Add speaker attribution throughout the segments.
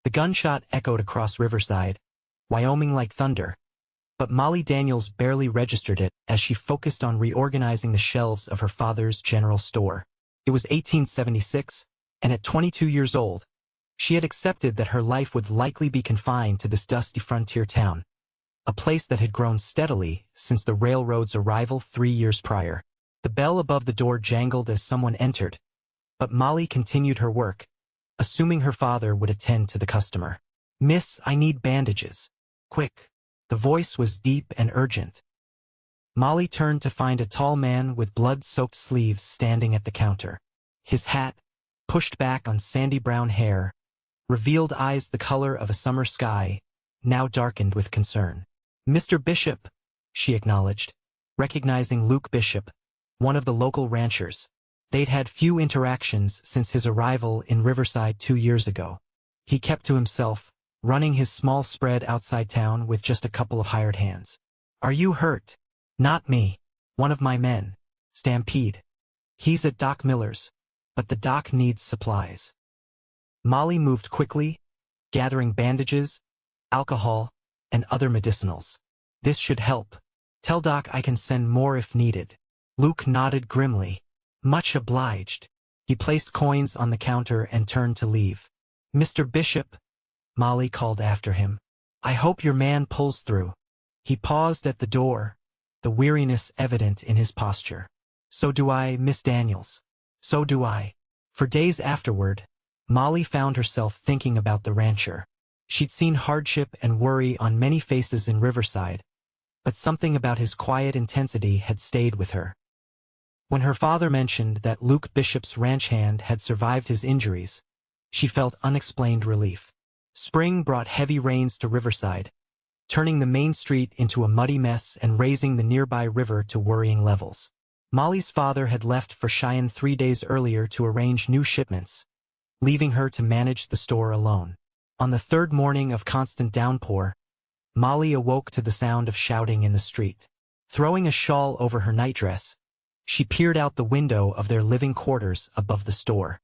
Speaker 1: The gunshot echoed across Riverside, Wyoming like thunder, but Molly Daniels barely registered it as she focused on reorganizing the shelves of her father's general store. It was 1876, and at 22 years old, she had accepted that her life would likely be confined to this dusty frontier town, a place that had grown steadily since the railroad's arrival 3 years prior. The bell above the door jangled as someone entered, but Molly continued her work, assuming her father would attend to the customer. "Miss, I need bandages. Quick." The voice was deep and urgent. Molly turned to find a tall man with blood-soaked sleeves standing at the counter. His hat, pushed back on sandy brown hair, revealed eyes the color of a summer sky, now darkened with concern. "Mr. Bishop," she acknowledged, recognizing Luke Bishop, one of the local ranchers. They'd had few interactions since his arrival in Riverside 2 years ago. He kept to himself, running his small spread outside town with just a couple of hired hands. "Are you hurt?" "Not me. One of my men, Stampede. He's at Doc Miller's, but the doc needs supplies." Molly moved quickly, gathering bandages, alcohol, and other medicinals. "This should help. Tell Doc I can send more if needed." Luke nodded grimly. "Much obliged." He placed coins on the counter and turned to leave. "Mr. Bishop," Molly called after him, "I hope your man pulls through." He paused at the door, the weariness evident in his posture. "So do I, Miss Daniels. So do I." For days afterward, Molly found herself thinking about the rancher. She'd seen hardship and worry on many faces in Riverside, but something about his quiet intensity had stayed with her. When her father mentioned that Luke Bishop's ranch hand had survived his injuries, she felt unexplained relief. Spring brought heavy rains to Riverside, turning the main street into a muddy mess and raising the nearby river to worrying levels. Molly's father had left for Cheyenne 3 days earlier to arrange new shipments, leaving her to manage the store alone. On the third morning of constant downpour, Molly awoke to the sound of shouting in the street. Throwing a shawl over her nightdress, she peered out the window of their living quarters above the store.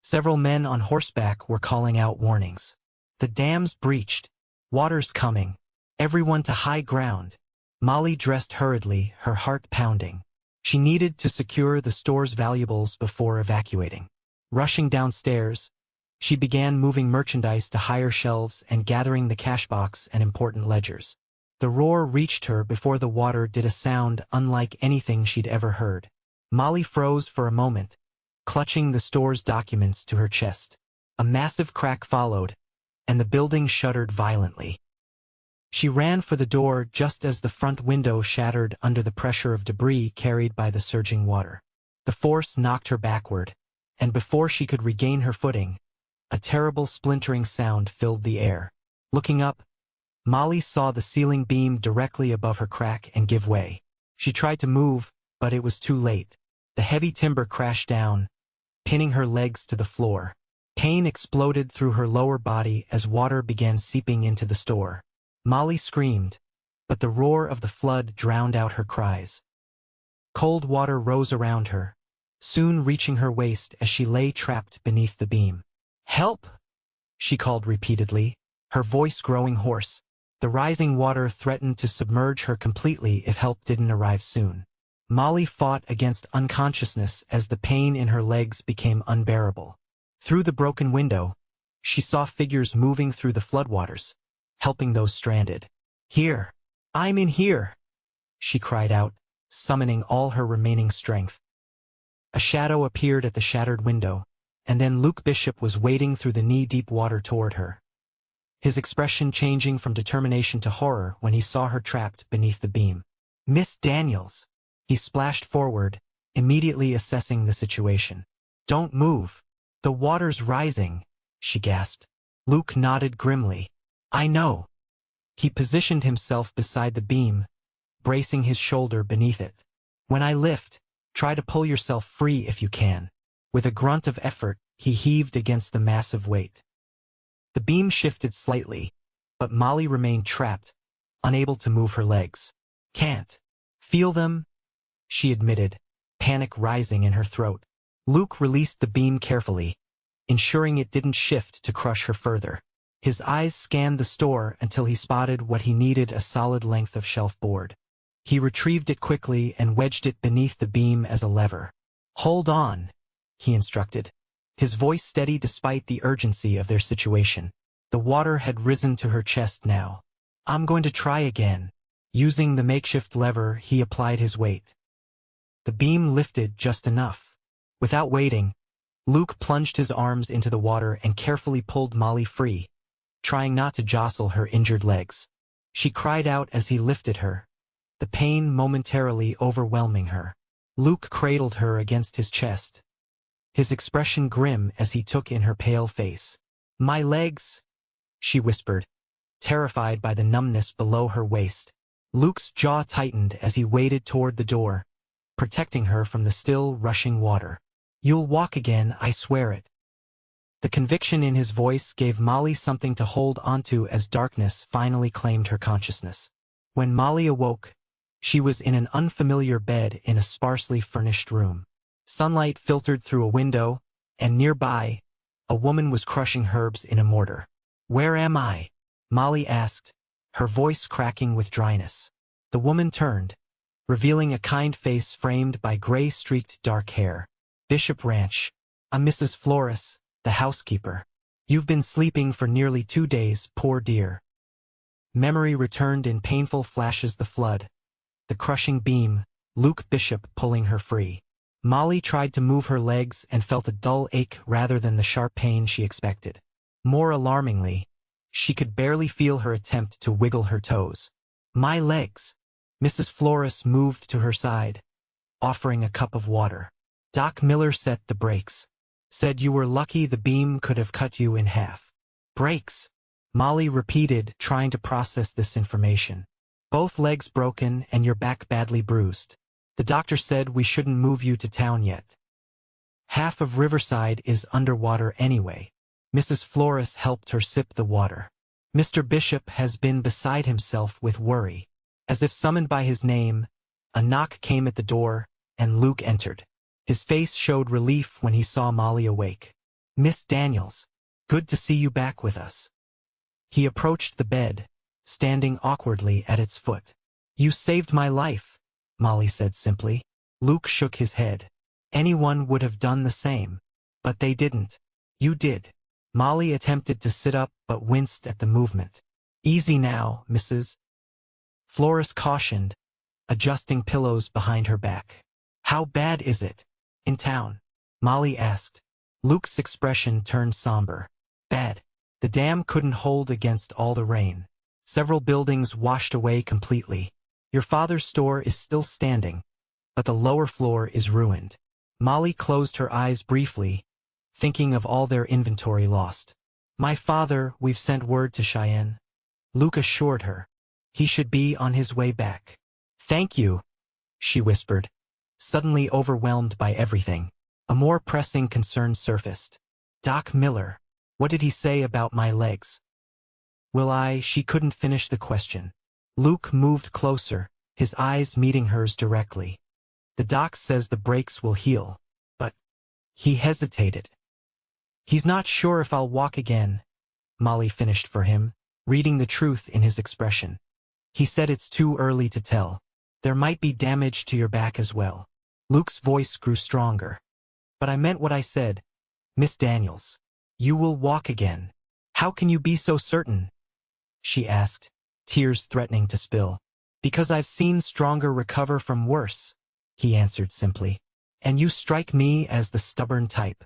Speaker 1: Several men on horseback were calling out warnings. "The dam's breached. Water's coming. Everyone to high ground." Molly dressed hurriedly, her heart pounding. She needed to secure the store's valuables before evacuating. Rushing downstairs, she began moving merchandise to higher shelves and gathering the cash box and important ledgers. The roar reached her before the water did a sound unlike anything she'd ever heard. Molly froze for a moment, clutching the store's documents to her chest. A massive crack followed, and the building shuddered violently. She ran for the door just as the front window shattered under the pressure of debris carried by the surging water. The force knocked her backward, and before she could regain her footing, a terrible splintering sound filled the air. Looking up, Molly saw the ceiling beam directly above her crack and give way. She tried to move, but it was too late. The heavy timber crashed down, pinning her legs to the floor. Pain exploded through her lower body as water began seeping into the store. Molly screamed, but the roar of the flood drowned out her cries. Cold water rose around her, soon reaching her waist as she lay trapped beneath the beam. "Help!" she called repeatedly, her voice growing hoarse. The rising water threatened to submerge her completely if help didn't arrive soon. Molly fought against unconsciousness as the pain in her legs became unbearable. Through the broken window, she saw figures moving through the floodwaters, helping those stranded. "Here! I'm in here!" she cried out, summoning all her remaining strength. A shadow appeared at the shattered window, and then Luke Bishop was wading through the knee-deep water toward her, his expression changing from determination to horror when he saw her trapped beneath the beam. "Miss Daniels!" He splashed forward, immediately assessing the situation. "Don't move. The water's rising," she gasped. Luke nodded grimly. "I know." He positioned himself beside the beam, bracing his shoulder beneath it. "When I lift, try to pull yourself free if you can." With a grunt of effort, he heaved against the massive weight. The beam shifted slightly, but Molly remained trapped, unable to move her legs. "Can't feel them," she admitted, panic rising in her throat. Luke released the beam carefully, ensuring it didn't shift to crush her further. His eyes scanned the store until he spotted what he needed: a solid length of shelf board. He retrieved it quickly and wedged it beneath the beam as a lever. "Hold on," he instructed, his voice steady despite the urgency of their situation. The water had risen to her chest now. "I'm going to try again." Using the makeshift lever, he applied his weight. The beam lifted just enough. Without waiting, Luke plunged his arms into the water and carefully pulled Molly free, trying not to jostle her injured legs. She cried out as he lifted her, the pain momentarily overwhelming her. Luke cradled her against his chest, his expression grim as he took in her pale face. "My legs," she whispered, terrified by the numbness below her waist. Luke's jaw tightened as he waded toward the door, protecting her from the still rushing water. "You'll walk again, I swear it." The conviction in his voice gave Molly something to hold onto as darkness finally claimed her consciousness. When Molly awoke, she was in an unfamiliar bed in a sparsely furnished room. Sunlight filtered through a window, and nearby, a woman was crushing herbs in a mortar. "Where am I?" Molly asked, her voice cracking with dryness. The woman turned, revealing a kind face framed by gray-streaked dark hair. "Bishop Ranch. I'm Mrs. Flores, the housekeeper. You've been sleeping for nearly 2 days, poor dear." Memory returned in painful flashes: the flood, the crushing beam, Luke Bishop pulling her free. Molly tried to move her legs and felt a dull ache rather than the sharp pain she expected. More alarmingly, she could barely feel her attempt to wiggle her toes. "My legs." Mrs. Flores moved to her side, offering a cup of water. "Doc Miller set the brakes. Said you were lucky the beam could have cut you in half." "Brakes," Molly repeated, trying to process this information. "Both legs broken and your back badly bruised. The doctor said we shouldn't move you to town yet. Half of Riverside is underwater anyway." Mrs. Flores helped her sip the water. "Mr. Bishop has been beside himself with worry." As if summoned by his name, a knock came at the door, and Luke entered. His face showed relief when he saw Molly awake. "Miss Daniels, good to see you back with us." He approached the bed, standing awkwardly at its foot. "You saved my life," Molly said simply. Luke shook his head. "Anyone would have done the same. But they didn't. You did." Molly attempted to sit up but winced at the movement. "Easy now, Mrs. Flores cautioned, adjusting pillows behind her back. "How bad is it in town?" Molly asked. Luke's expression turned somber. "Bad. The dam couldn't hold against all the rain. Several buildings washed away completely. Your father's store is still standing, but the lower floor is ruined." Molly closed her eyes briefly, thinking of all their inventory lost. "My father, we've sent word to Cheyenne," Luke assured her. "He should be on his way back." "Thank you," she whispered, suddenly overwhelmed by everything. A more pressing concern surfaced. "Doc Miller, what did he say about my legs?" She couldn't finish the question. Luke moved closer, his eyes meeting hers directly. "The doc says the breaks will heal, but..." He hesitated. "He's not sure if I'll walk again," Molly finished for him, reading the truth in his expression. "He said it's too early to tell. There might be damage to your back as well." Luke's voice grew stronger. "But I meant what I said. Miss Daniels, you will walk again." "How can you be so certain?" she asked, tears threatening to spill. "Because I've seen stronger recover from worse," he answered simply. "And you strike me as the stubborn type."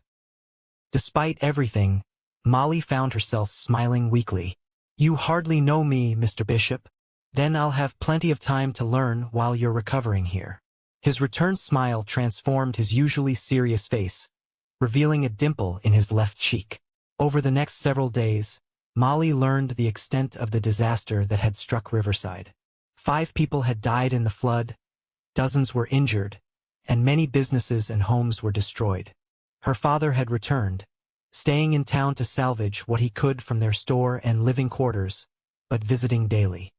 Speaker 1: Despite everything, Molly found herself smiling weakly. "You hardly know me, Mr. Bishop. Then I'll have plenty of time to learn while you're recovering here." His return smile transformed his usually serious face, revealing a dimple in his left cheek. Over the next several days, Molly learned the extent of the disaster that had struck Riverside. 5 people had died in the flood, dozens were injured, and many businesses and homes were destroyed. Her father had returned, staying in town to salvage what he could from their store and living quarters, but visiting daily.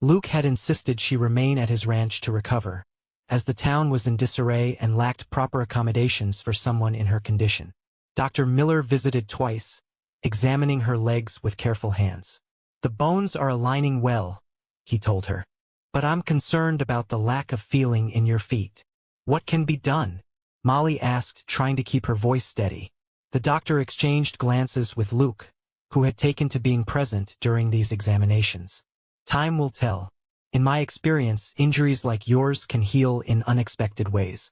Speaker 1: Luke had insisted she remain at his ranch to recover, as the town was in disarray and lacked proper accommodations for someone in her condition. Dr. Miller visited twice, examining her legs with careful hands. The bones are aligning well, he told her. But I'm concerned about the lack of feeling in your feet. What can be done? Molly asked, trying to keep her voice steady. The doctor exchanged glances with Luke, who had taken to being present during these examinations. Time will tell. In my experience, injuries like yours can heal in unexpected ways.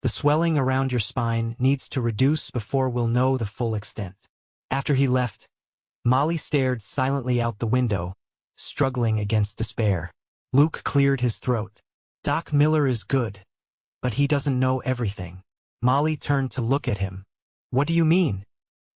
Speaker 1: The swelling around your spine needs to reduce before we'll know the full extent. After he left, Molly stared silently out the window, struggling against despair. Luke cleared his throat. Doc Miller is good, but he doesn't know everything. Molly turned to look at him. What do you mean?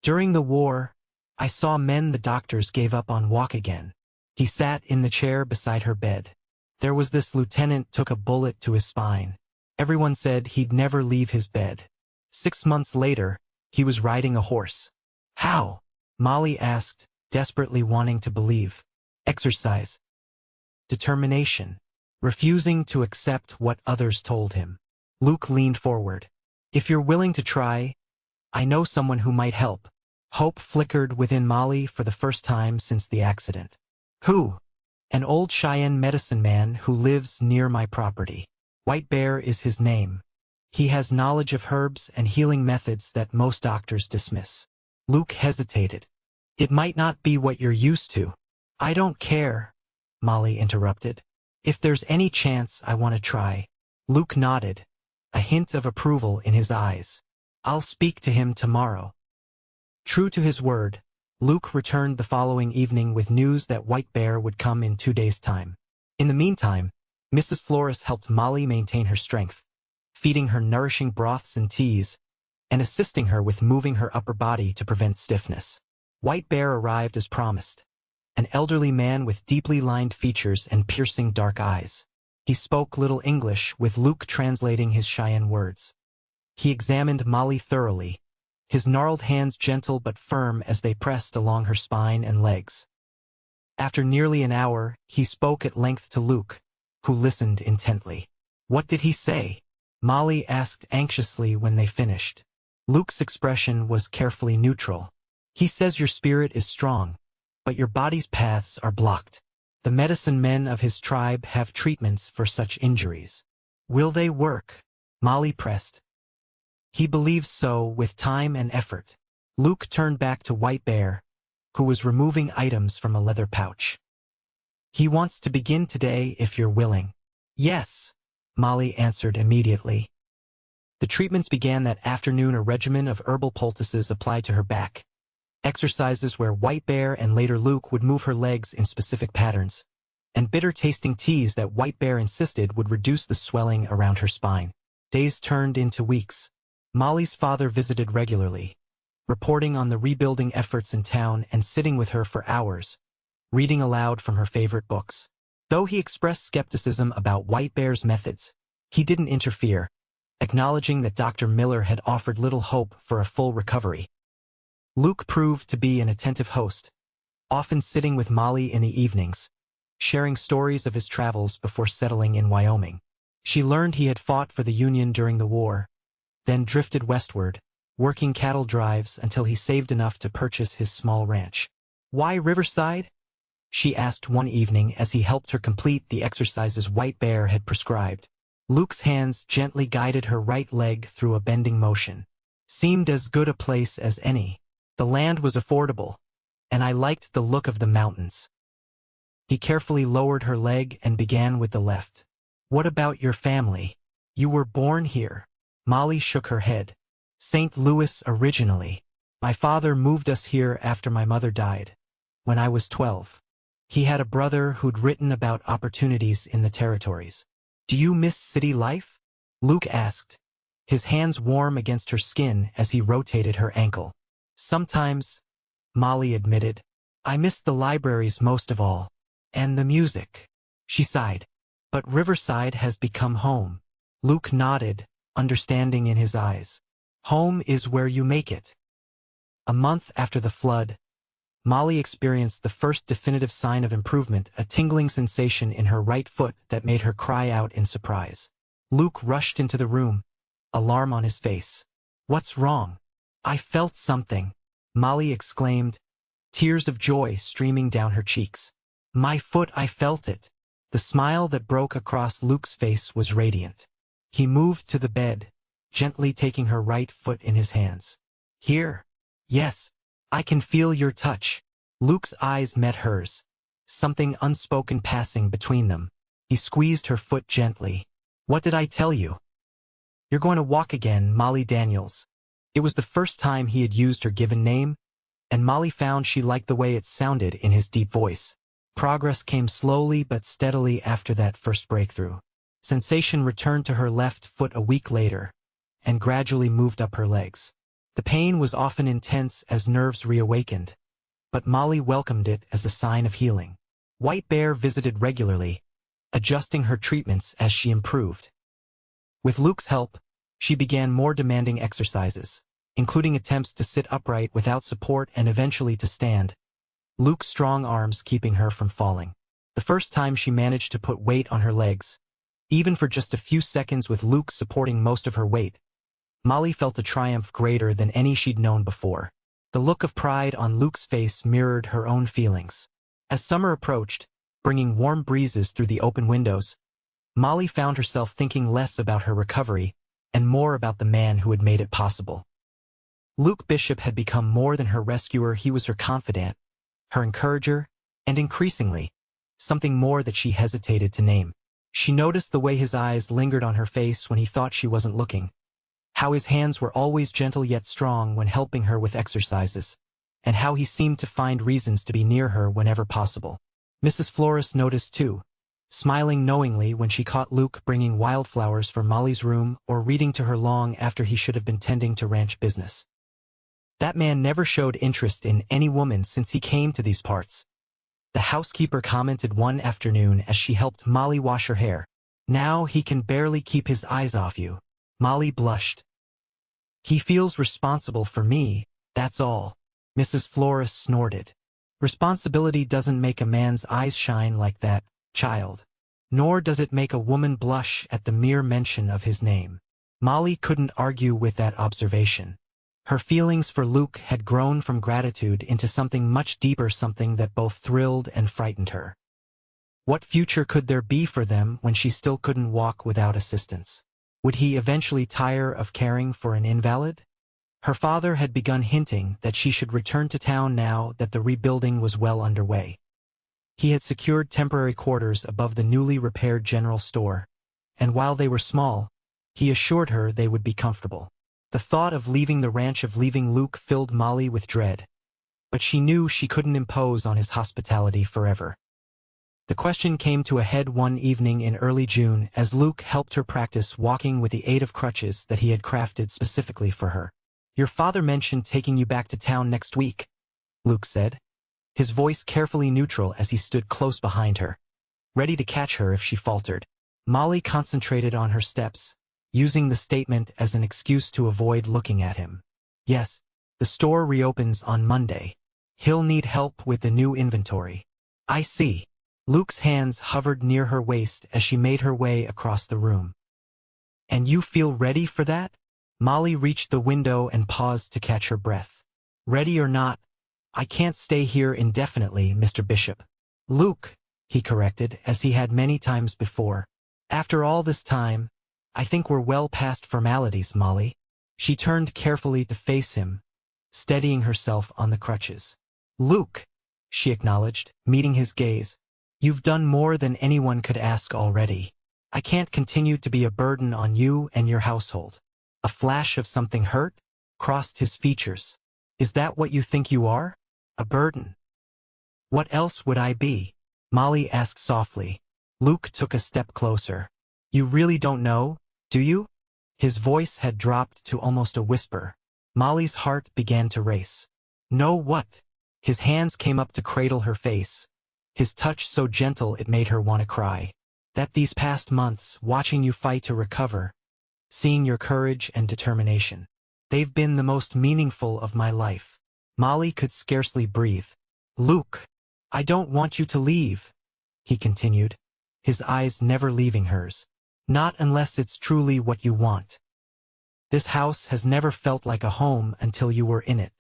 Speaker 1: During the war, I saw men the doctors gave up on walk again. He sat in the chair beside her bed. There was this lieutenant took a bullet to his spine. Everyone said he'd never leave his bed. 6 months later, he was riding a horse. How? Molly asked, desperately wanting to believe. Exercise. Determination. Refusing to accept what others told him. Luke leaned forward. If you're willing to try, I know someone who might help. Hope flickered within Molly for the first time since the accident. Who? An old Cheyenne medicine man who lives near my property. White Bear is his name. He has knowledge of herbs and healing methods that most doctors dismiss. Luke hesitated. It might not be what you're used to. I don't care, Molly interrupted. If there's any chance, I want to try. Luke nodded, a hint of approval in his eyes. I'll speak to him tomorrow. True to his word, Luke returned the following evening with news that White Bear would come in 2 days' time. In the meantime, Mrs. Flores helped Molly maintain her strength, feeding her nourishing broths and teas, and assisting her with moving her upper body to prevent stiffness. White Bear arrived as promised, an elderly man with deeply lined features and piercing dark eyes. He spoke little English, with Luke translating his Cheyenne words. He examined Molly thoroughly, his gnarled hands gentle but firm as they pressed along her spine and legs. After nearly an hour, he spoke at length to Luke, who listened intently. What did he say? Molly asked anxiously when they finished. Luke's expression was carefully neutral. He says your spirit is strong, but your body's paths are blocked. The medicine men of his tribe have treatments for such injuries. Will they work? Molly pressed. He believes so, with time and effort. Luke turned back to White Bear, who was removing items from a leather pouch. He wants to begin today if you're willing. Yes, Molly answered immediately. The treatments began that afternoon. A regimen of herbal poultices applied to her back. Exercises where White Bear and later Luke would move her legs in specific patterns, and bitter-tasting teas that White Bear insisted would reduce the swelling around her spine. Days turned into weeks. Molly's father visited regularly, reporting on the rebuilding efforts in town and sitting with her for hours, reading aloud from her favorite books. Though he expressed skepticism about White Bear's methods, he didn't interfere, acknowledging that Dr. Miller had offered little hope for a full recovery. Luke proved to be an attentive host, often sitting with Molly in the evenings, sharing stories of his travels before settling in Wyoming. She learned he had fought for the Union during the war, then drifted westward, working cattle drives until he saved enough to purchase his small ranch. Why Riverside? She asked one evening as he helped her complete the exercises White Bear had prescribed. Luke's hands gently guided her right leg through a bending motion. Seemed as good a place as any. The land was affordable, and I liked the look of the mountains. He carefully lowered her leg and began with the left. What about your family? You were born here. Molly shook her head. St. Louis originally. My father moved us here after my mother died, when I was 12. He had a brother who'd written about opportunities in the territories. Do you miss city life? Luke asked, his hands warm against her skin as he rotated her ankle. Sometimes, Molly admitted. I miss the libraries most of all. And the music. She sighed. But Riverside has become home. Luke nodded, understanding in his eyes. Home is where you make it. A month after the flood, Molly experienced the first definitive sign of improvement, a tingling sensation in her right foot that made her cry out in surprise. Luke rushed into the room, alarm on his face. What's wrong? I felt something, Molly exclaimed, tears of joy streaming down her cheeks. My foot, I felt it. The smile that broke across Luke's face was radiant. He moved to the bed, gently taking her right foot in his hands. Here. Yes. I can feel your touch. Luke's eyes met hers, something unspoken passing between them. He squeezed her foot gently. What did I tell you? You're going to walk again, Molly Daniels. It was the first time he had used her given name, and Molly found she liked the way it sounded in his deep voice. Progress came slowly but steadily after that first breakthrough. Sensation returned to her left foot a week later, and gradually moved up her legs. The pain was often intense as nerves reawakened, but Molly welcomed it as a sign of healing. White Bear visited regularly, adjusting her treatments as she improved. With Luke's help, she began more demanding exercises, including attempts to sit upright without support and eventually to stand, Luke's strong arms keeping her from falling. The first time she managed to put weight on her legs, even for just a few seconds with Luke supporting most of her weight, Molly felt a triumph greater than any she'd known before. The look of pride on Luke's face mirrored her own feelings. As summer approached, bringing warm breezes through the open windows, Molly found herself thinking less about her recovery and more about the man who had made it possible. Luke Bishop had become more than her rescuer. He was her confidant, her encourager, and increasingly, something more that she hesitated to name. She noticed the way his eyes lingered on her face when he thought she wasn't looking, how his hands were always gentle yet strong when helping her with exercises, and how he seemed to find reasons to be near her whenever possible. Mrs. Flores noticed too, smiling knowingly when she caught Luke bringing wildflowers for Molly's room or reading to her long after he should have been tending to ranch business. That man never showed interest in any woman since he came to these parts. The housekeeper commented one afternoon as she helped Molly wash her hair. Now he can barely keep his eyes off you. Molly blushed. He feels responsible for me, that's all. Mrs. Flores snorted. Responsibility doesn't make a man's eyes shine like that, child. Nor does it make a woman blush at the mere mention of his name. Molly couldn't argue with that observation. Her feelings for Luke had grown from gratitude into something much deeper, something that both thrilled and frightened her. What future could there be for them when she still couldn't walk without assistance? Would he eventually tire of caring for an invalid? Her father had begun hinting that she should return to town now that the rebuilding was well underway. He had secured temporary quarters above the newly repaired general store, and while they were small, he assured her they would be comfortable. The thought of leaving the ranch, of leaving Luke, filled Molly with dread, but she knew she couldn't impose on his hospitality forever. The question came to a head one evening in early June as Luke helped her practice walking with the aid of crutches that he had crafted specifically for her. Your father mentioned taking you back to town next week, Luke said, his voice carefully neutral as he stood close behind her, ready to catch her if she faltered. Molly concentrated on her steps, using the statement as an excuse to avoid looking at him. Yes, the store reopens on Monday. He'll need help with the new inventory. I see. Luke's hands hovered near her waist as she made her way across the room. And you feel ready for that? Molly reached the window and paused to catch her breath. Ready or not, I can't stay here indefinitely, Mr. Bishop. Luke, he corrected, as he had many times before. After all this time, I think we're well past formalities, Molly. She turned carefully to face him, steadying herself on the crutches. Luke, she acknowledged, meeting his gaze. You've done more than anyone could ask already. I can't continue to be a burden on you and your household. A flash of something hurt crossed his features. Is that what you think you are? A burden? What else would I be? Molly asked softly. Luke took a step closer. You really don't know, do you? His voice had dropped to almost a whisper. Molly's heart began to race. Know what? His hands came up to cradle her face, his touch so gentle it made her want to cry. That these past months, watching you fight to recover, seeing your courage and determination, they've been the most meaningful of my life. Molly could scarcely breathe. Luke, I don't want you to leave, he continued, his eyes never leaving hers. Not unless it's truly what you want. This house has never felt like a home until you were in it.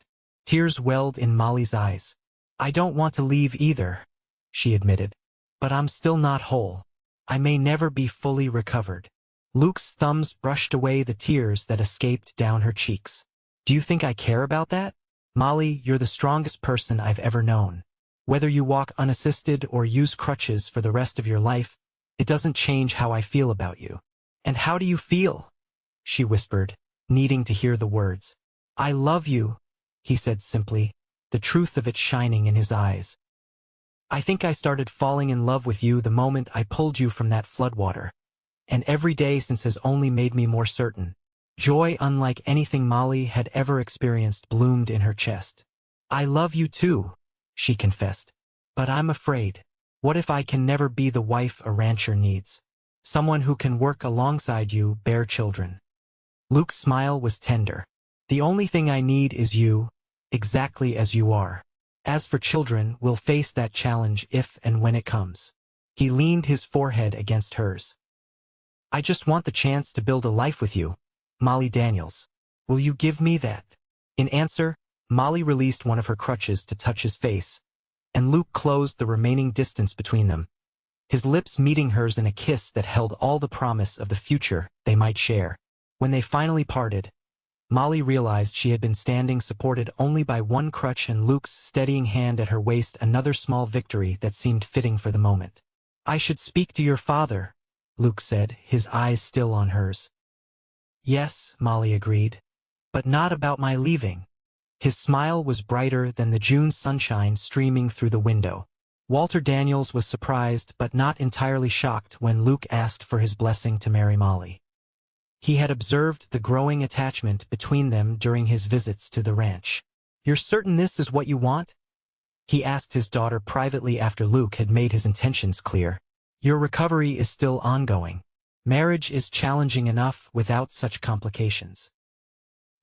Speaker 1: Tears welled in Molly's eyes. I don't want to leave either, she admitted. But I'm still not whole. I may never be fully recovered. Luke's thumbs brushed away the tears that escaped down her cheeks. Do you think I care about that? Molly, you're the strongest person I've ever known. Whether you walk unassisted or use crutches for the rest of your life, it doesn't change how I feel about you. And how do you feel? She whispered, needing to hear the words. I love you, he said simply, the truth of it shining in his eyes. I think I started falling in love with you the moment I pulled you from that floodwater. And every day since has only made me more certain. Joy unlike anything Molly had ever experienced bloomed in her chest. I love you too, she confessed. But I'm afraid. What if I can never be the wife a rancher needs? Someone who can work alongside you, bear children. Luke's smile was tender. The only thing I need is you, exactly as you are. As for children, we'll face that challenge if and when it comes. He leaned his forehead against hers. I just want the chance to build a life with you, Molly Daniels. Will you give me that? In answer, Molly released one of her crutches to touch his face, and Luke closed the remaining distance between them, his lips meeting hers in a kiss that held all the promise of the future they might share. When they finally parted, Molly realized she had been standing supported only by one crutch and Luke's steadying hand at her waist, another small victory that seemed fitting for the moment. I should speak to your father, Luke said, his eyes still on hers. Yes, Molly agreed, but not about my leaving. His smile was brighter than the June sunshine streaming through the window. Walter Daniels was surprised but not entirely shocked when Luke asked for his blessing to marry Molly. He had observed the growing attachment between them during his visits to the ranch. You're certain this is what you want? He asked his daughter privately after Luke had made his intentions clear. Your recovery is still ongoing. Marriage is challenging enough without such complications.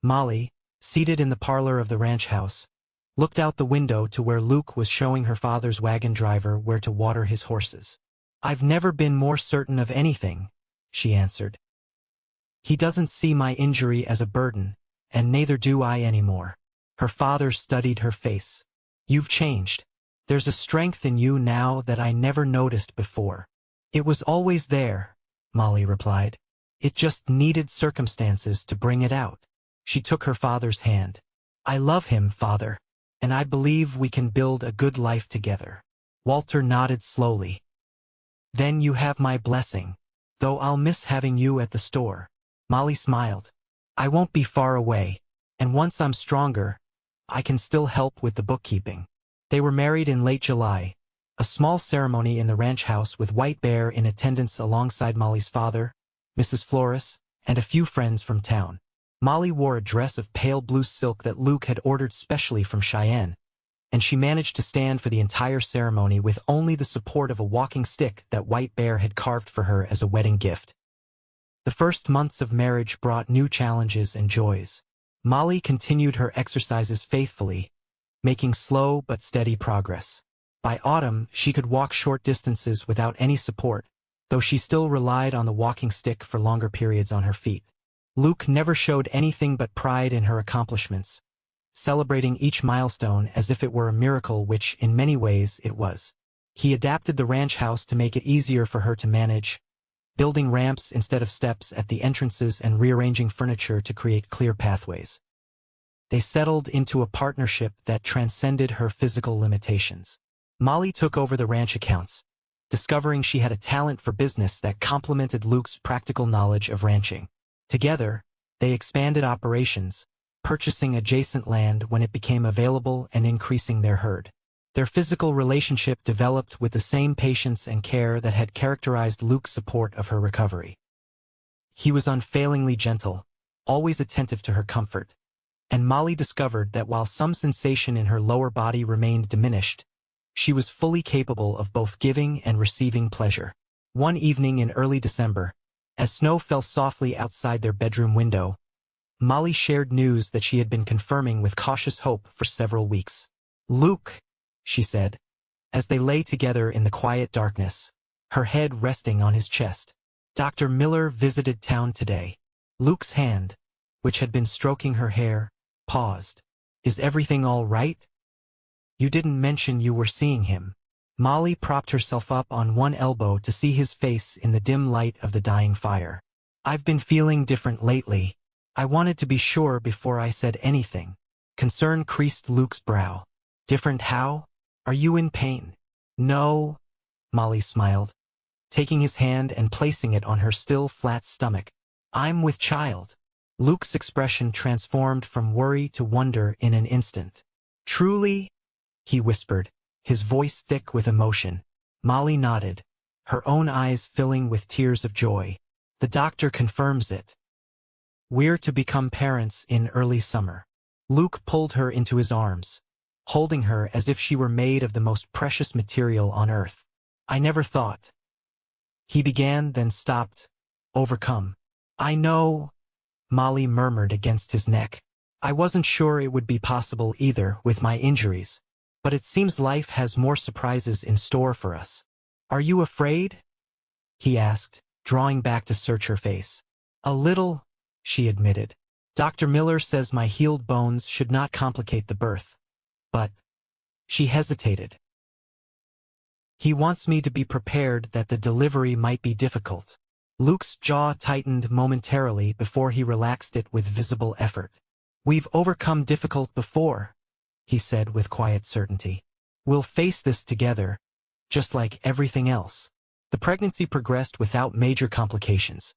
Speaker 1: Molly, seated in the parlor of the ranch house, looked out the window to where Luke was showing her father's wagon driver where to water his horses. I've never been more certain of anything, she answered. He doesn't see my injury as a burden, and neither do I anymore. Her father studied her face. You've changed. There's a strength in you now that I never noticed before. It was always there, Molly replied. It just needed circumstances to bring it out. She took her father's hand. I love him, Father, and I believe we can build a good life together. Walter nodded slowly. Then you have my blessing, though I'll miss having you at the store. Molly smiled. I won't be far away, and once I'm stronger, I can still help with the bookkeeping. They were married in late July, a small ceremony in the ranch house with White Bear in attendance alongside Molly's father, Mrs. Flores, and a few friends from town. Molly wore a dress of pale blue silk that Luke had ordered specially from Cheyenne, and she managed to stand for the entire ceremony with only the support of a walking stick that White Bear had carved for her as a wedding gift. The first months of marriage brought new challenges and joys. Molly continued her exercises faithfully, making slow but steady progress. By autumn, she could walk short distances without any support, though she still relied on the walking stick for longer periods on her feet. Luke never showed anything but pride in her accomplishments, celebrating each milestone as if it were a miracle, which in many ways it was. He adapted the ranch house to make it easier for her to manage, building ramps instead of steps at the entrances and rearranging furniture to create clear pathways. They settled into a partnership that transcended her physical limitations. Molly took over the ranch accounts, discovering she had a talent for business that complemented Luke's practical knowledge of ranching. Together, they expanded operations, purchasing adjacent land when it became available and increasing their herd. Their physical relationship developed with the same patience and care that had characterized Luke's support of her recovery. He was unfailingly gentle, always attentive to her comfort, and Molly discovered that while some sensation in her lower body remained diminished, she was fully capable of both giving and receiving pleasure. One evening in early December, as snow fell softly outside their bedroom window, Molly shared news that she had been confirming with cautious hope for several weeks. Luke, she said, as they lay together in the quiet darkness, her head resting on his chest. Dr. Miller visited town today. Luke's hand, which had been stroking her hair, paused. "Is everything all right? You didn't mention you were seeing him." Molly propped herself up on one elbow to see his face in the dim light of the dying fire. "I've been feeling different lately. I wanted to be sure before I said anything." Concern creased Luke's brow. "Different how? Are you in pain?" "No," Molly smiled, taking his hand and placing it on her still flat stomach. "I'm with child." Luke's expression transformed from worry to wonder in an instant. "Truly?" he whispered, his voice thick with emotion. Molly nodded, her own eyes filling with tears of joy. "The doctor confirms it. We're to become parents in early summer." Luke pulled her into his arms, holding her as if she were made of the most precious material on earth. "I never thought." He began, then stopped, overcome. "I know," Molly murmured against his neck. "I wasn't sure it would be possible either with my injuries. But it seems life has more surprises in store for us." "Are you afraid?" he asked, drawing back to search her face. "A little," she admitted. "Dr. Miller says my healed bones should not complicate the birth. But..." She hesitated. "He wants me to be prepared that the delivery might be difficult." Luke's jaw tightened momentarily before he relaxed it with visible effort. "We've overcome difficult before," he said with quiet certainty. "We'll face this together, just like everything else." The pregnancy progressed without major complications,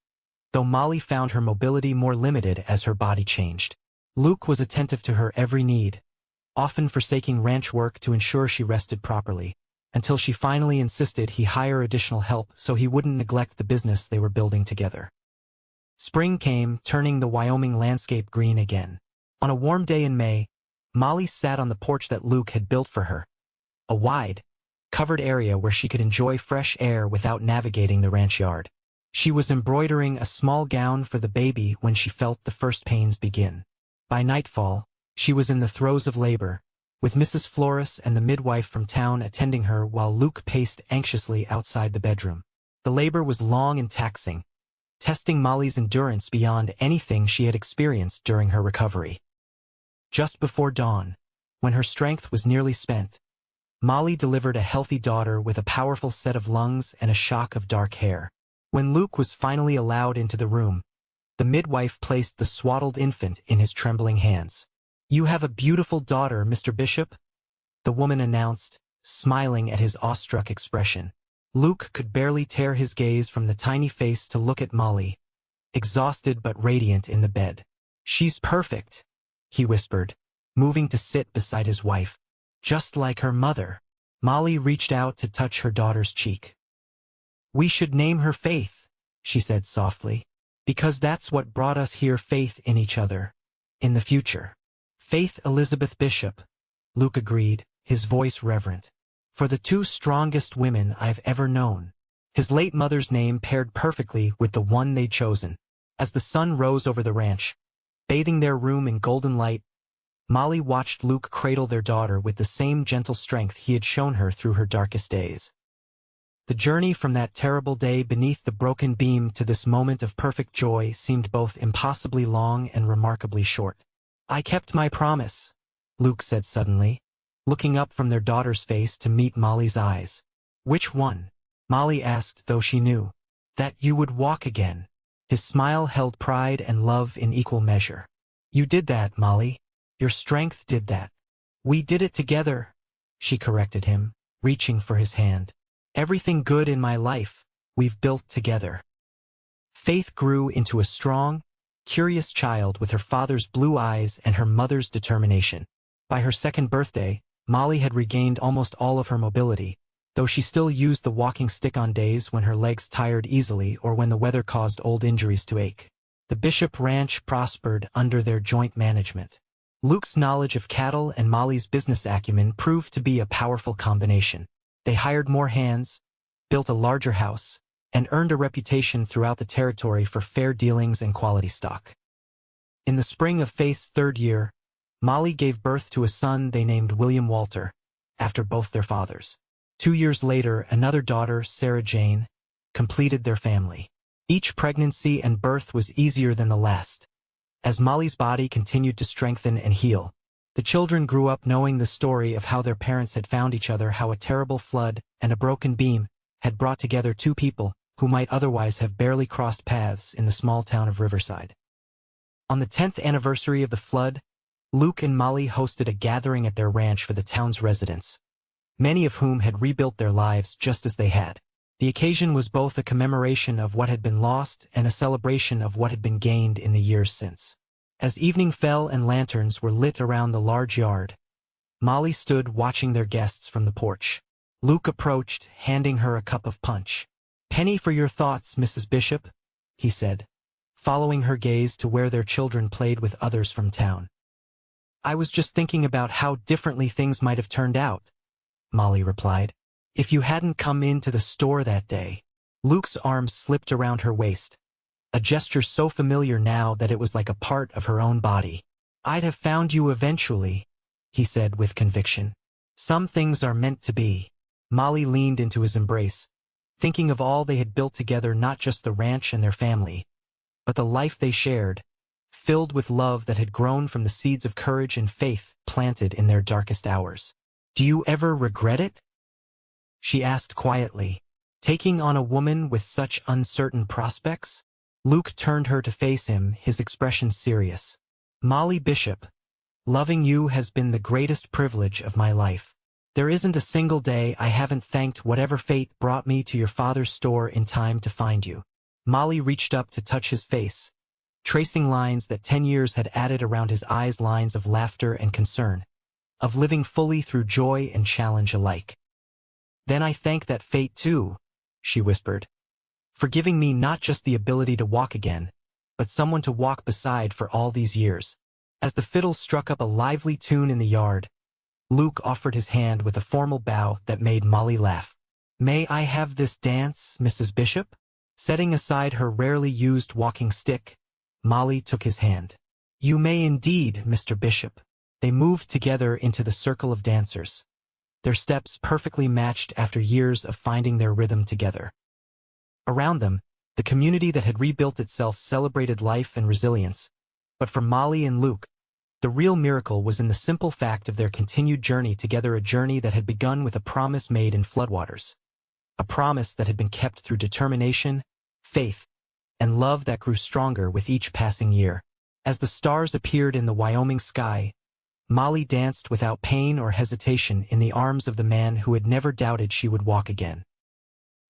Speaker 1: though Molly found her mobility more limited as her body changed. Luke was attentive to her every need, often forsaking ranch work to ensure she rested properly, until she finally insisted he hire additional help so he wouldn't neglect the business they were building together. Spring came, turning the Wyoming landscape green again. On a warm day in May, Molly sat on the porch that Luke had built for her, a wide, covered area where she could enjoy fresh air without navigating the ranch yard. She was embroidering a small gown for the baby when she felt the first pains begin. By nightfall, she was in the throes of labor, with Mrs. Flores and the midwife from town attending her while Luke paced anxiously outside the bedroom. The labor was long and taxing, testing Molly's endurance beyond anything she had experienced during her recovery. Just before dawn, when her strength was nearly spent, Molly delivered a healthy daughter with a powerful set of lungs and a shock of dark hair. When Luke was finally allowed into the room, the midwife placed the swaddled infant in his trembling hands. "You have a beautiful daughter, Mr. Bishop," the woman announced, smiling at his awestruck expression. Luke could barely tear his gaze from the tiny face to look at Molly, exhausted but radiant in the bed. "She's perfect," he whispered, moving to sit beside his wife. "Just like her mother." Molly reached out to touch her daughter's cheek. "We should name her Faith," she said softly, "because that's what brought us here, faith in each other, in the future." "Faith Elizabeth Bishop," Luke agreed, his voice reverent. "For the two strongest women I've ever known." His late mother's name paired perfectly with the one they'd chosen. As the sun rose over the ranch, bathing their room in golden light, Molly watched Luke cradle their daughter with the same gentle strength he had shown her through her darkest days. The journey from that terrible day beneath the broken beam to this moment of perfect joy seemed both impossibly long and remarkably short. "I kept my promise," Luke said suddenly, looking up from their daughter's face to meet Molly's eyes. "Which one?" Molly asked, though she knew. "That you would walk again." His smile held pride and love in equal measure. "You did that, Molly. Your strength did that." "We did it together," she corrected him, reaching for his hand. "Everything good in my life, we've built together." Faith grew into a strong, curious child with her father's blue eyes and her mother's determination. By her second birthday, Molly had regained almost all of her mobility, though she still used the walking stick on days when her legs tired easily or when the weather caused old injuries to ache. The Bishop Ranch prospered under their joint management. Luke's knowledge of cattle and Molly's business acumen proved to be a powerful combination. They hired more hands, built a larger house, and earned a reputation throughout the territory for fair dealings and quality stock. In the spring of Faith's third year, Molly gave birth to a son they named William Walter, after both their fathers. 2 years later, another daughter, Sarah Jane, completed their family. Each pregnancy and birth was easier than the last, As Molly's body continued to strengthen and heal, the children grew up knowing the story of how their parents had found each other, how a terrible flood and a broken beam had brought together two people who might otherwise have barely crossed paths in the small town of Riverside. On the 10th anniversary of the flood, Luke and Molly hosted a gathering at their ranch for the town's residents, many of whom had rebuilt their lives just as they had. The occasion was both a commemoration of what had been lost and a celebration of what had been gained in the years since. As evening fell and lanterns were lit around the large yard, Molly stood watching their guests from the porch. Luke approached, handing her a cup of punch. "Penny for your thoughts, Mrs. Bishop," he said, following her gaze to where their children played with others from town. "I was just thinking about how differently things might have turned out," Molly replied, "if you hadn't come into the store that day." Luke's arm slipped around her waist, a gesture so familiar now that it was like a part of her own body. "I'd have found you eventually," he said with conviction. "Some things are meant to be." Molly leaned into his embrace, thinking of all they had built together, not just the ranch and their family, but the life they shared, filled with love that had grown from the seeds of courage and faith planted in their darkest hours. "Do you ever regret it?" she asked quietly. "Taking on a woman with such uncertain prospects?" Luke turned her to face him, his expression serious. "Molly Bishop, loving you has been the greatest privilege of my life. There isn't a single day I haven't thanked whatever fate brought me to your father's store in time to find you." Molly reached up to touch his face, tracing lines that 10 years had added around his eyes, lines of laughter and concern, of living fully through joy and challenge alike. "Then I thank that fate too," she whispered, "for giving me not just the ability to walk again, but someone to walk beside for all these years." As the fiddle struck up a lively tune in the yard, Luke offered his hand with a formal bow that made Molly laugh. "May I have this dance, Mrs. Bishop?" Setting aside her rarely used walking stick, Molly took his hand. "You may indeed, Mr. Bishop." They moved together into the circle of dancers, their steps perfectly matched after years of finding their rhythm together. Around them, the community that had rebuilt itself celebrated life and resilience, but for Molly and Luke, the real miracle was in the simple fact of their continued journey together, a journey that had begun with a promise made in floodwaters, a promise that had been kept through determination, faith, and love that grew stronger with each passing year. As the stars appeared in the Wyoming sky, Molly danced without pain or hesitation in the arms of the man who had never doubted she would walk again.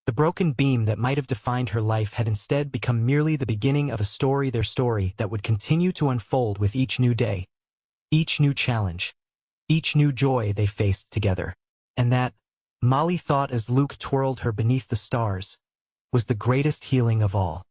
Speaker 1: The broken beam that might have defined her life had instead become merely the beginning of a story, their story that would continue to unfold with each new day, each new challenge, each new joy they faced together. And that, Molly thought as Luke twirled her beneath the stars, was the greatest healing of all.